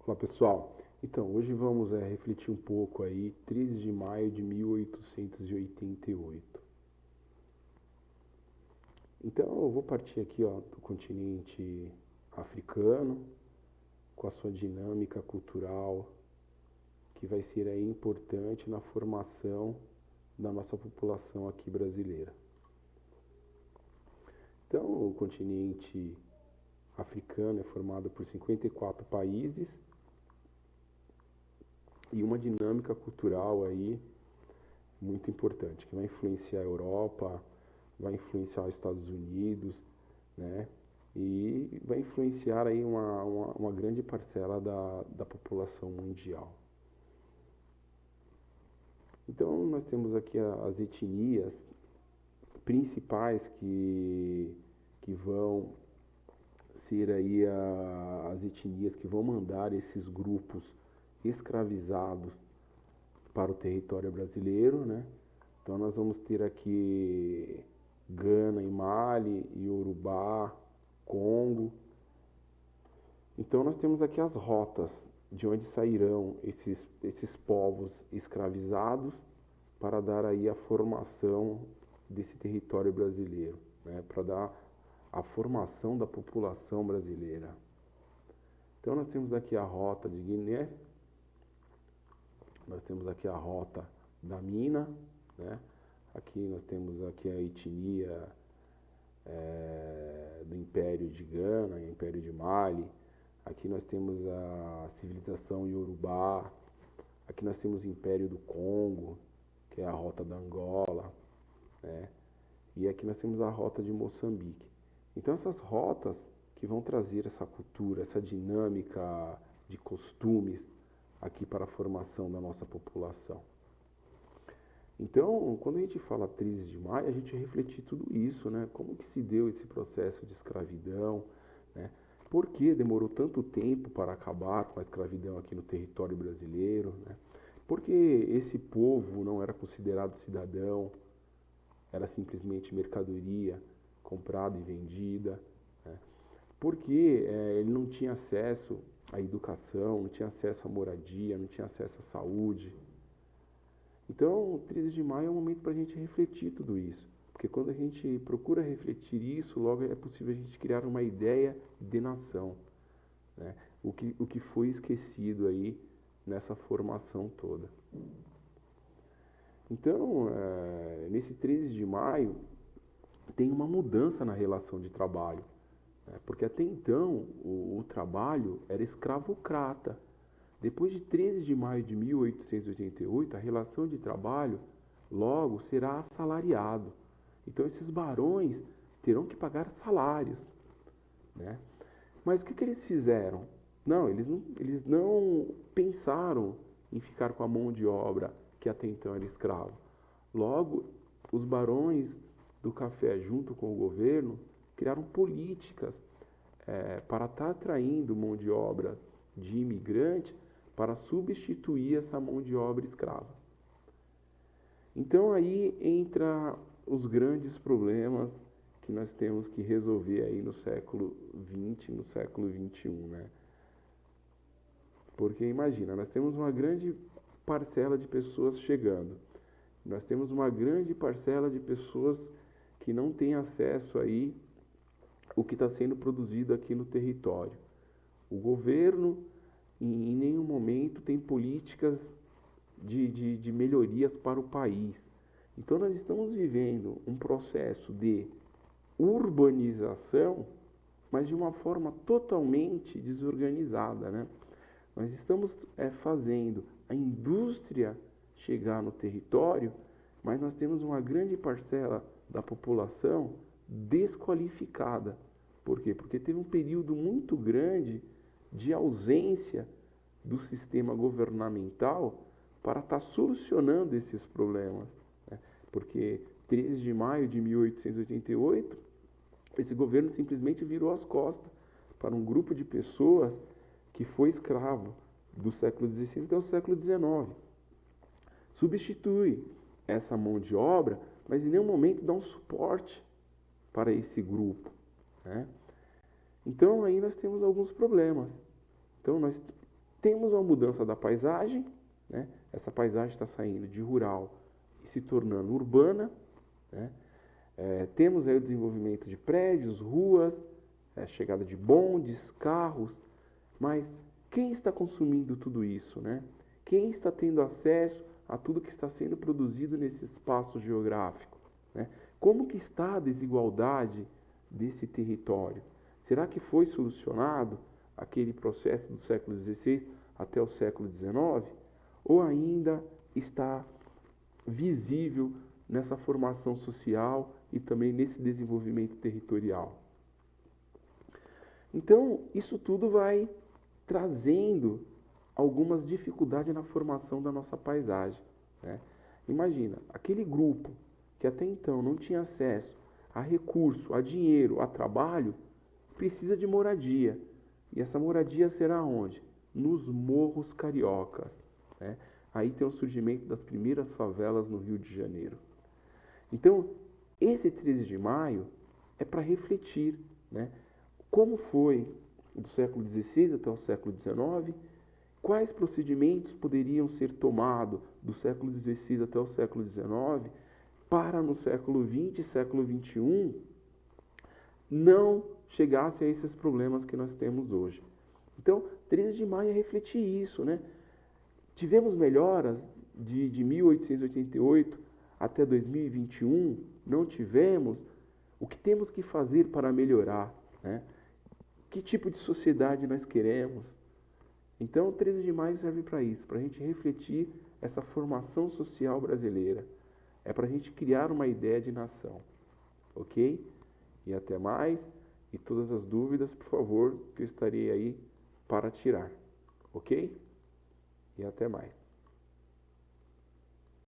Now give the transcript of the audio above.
Olá pessoal, então hoje vamos refletir um pouco aí, 13 de maio de 1888. Então eu vou partir aqui do continente africano, com a sua dinâmica cultural, que vai ser aí importante na formação da nossa população aqui brasileira. Então o continente africano é formado por 54 países e uma dinâmica cultural aí muito importante, que vai influenciar a Europa, vai influenciar os Estados Unidos, né? E vai influenciar aí uma grande parcela da população mundial. Então nós temos aqui as etnias principais que vão ser aí as etnias que vão mandar esses grupos escravizados para o território brasileiro, né? Então nós vamos ter aqui Gana e Mali, Yorubá, Congo. Então nós temos aqui as rotas de onde sairão esses povos escravizados para dar aí a formação desse território brasileiro, né? Para dar a formação da população brasileira. Então nós temos aqui a rota de Guiné, nós temos aqui a rota da Mina, né? Aqui nós temos aqui a etnia do Império de Gana, Império de Mali. Aqui nós temos a civilização Yorubá. Aqui nós temos o Império do Congo, que é a rota da Angola, né? E aqui nós temos a rota de Moçambique. Então essas rotas que vão trazer essa cultura, essa dinâmica de costumes aqui para a formação da nossa população. Então, quando a gente fala 13 de maio, a gente refletir tudo isso, né? Como que se deu esse processo de escravidão, né? Por que demorou tanto tempo para acabar com a escravidão aqui no território brasileiro, né? Por que esse povo não era considerado cidadão, era simplesmente mercadoria comprada e vendida, né? Por que ele não tinha acesso à educação, não tinha acesso à moradia, não tinha acesso à saúde? Então, o 13 de maio é um momento para a gente refletir tudo isso. Porque quando a gente procura refletir isso, logo é possível a gente criar uma ideia de nação, né? O que foi esquecido aí nessa formação toda. Então, nesse 13 de maio, tem uma mudança na relação de trabalho, né? Porque até então o trabalho era escravocrata. Depois de 13 de maio de 1888, a relação de trabalho logo será assalariado. Então esses barões terão que pagar salários, né? Mas o que eles fizeram? Não, eles não pensaram em ficar com a mão de obra que até então era escravo. Logo, os barões do café, junto com o governo, criaram políticas para estar atraindo mão de obra de imigrante para substituir essa mão de obra escrava. Então aí entra os grandes problemas que nós temos que resolver aí no século XX, no século XXI, né? Porque imagina, nós temos uma grande parcela de pessoas chegando, nós temos uma grande parcela de pessoas que não têm acesso aí o que está sendo produzido aqui no território. O governo em nenhum momento tem políticas de melhorias para o país. Então nós estamos vivendo um processo de urbanização, mas de uma forma totalmente desorganizada, né? Nós estamos fazendo a indústria chegar no território, mas nós temos uma grande parcela da população desqualificada. Por quê? Porque teve um período muito grande de ausência do sistema governamental para estar solucionando esses problemas, né? Porque 13 de maio de 1888, esse governo simplesmente virou as costas para um grupo de pessoas que foi escravo do século XVI até o século XIX. Substitui essa mão de obra, mas em nenhum momento dá um suporte para esse grupo, né? Então aí nós temos alguns problemas. Então nós Temos uma mudança da paisagem, né? Essa paisagem está saindo de rural e se tornando urbana, né? Temos aí o desenvolvimento de prédios, ruas, a chegada de bondes, carros, mas quem está consumindo tudo isso, né? Quem está tendo acesso a tudo que está sendo produzido nesse espaço geográfico, né? Como que está a desigualdade desse território? Será que foi solucionado aquele processo do século XVI até o século XIX? Ou ainda está visível nessa formação social e também nesse desenvolvimento territorial? Então, isso tudo vai trazendo algumas dificuldades na formação da nossa paisagem, né? Imagina, aquele grupo que até então não tinha acesso a recurso, a dinheiro, a trabalho, precisa de moradia. E essa moradia será onde? Nos morros cariocas, né? Aí tem o surgimento das primeiras favelas no Rio de Janeiro. Então, esse 13 de maio é para refletir, né? Como foi do século XVI até o século XIX, quais procedimentos poderiam ser tomados do século XVI até o século XIX para no século XX e século XXI não chegasse a esses problemas que nós temos hoje. Então, 13 de maio é refletir isso, né? Tivemos melhoras de 1888 até 2021? Não tivemos? O que temos que fazer para melhorar, né? Que tipo de sociedade nós queremos? Então, o 13 de maio serve para isso, para a gente refletir essa formação social brasileira. É para a gente criar uma ideia de nação. Ok? E até mais. E todas as dúvidas, por favor, que eu estarei aí para tirar. Ok? E até mais.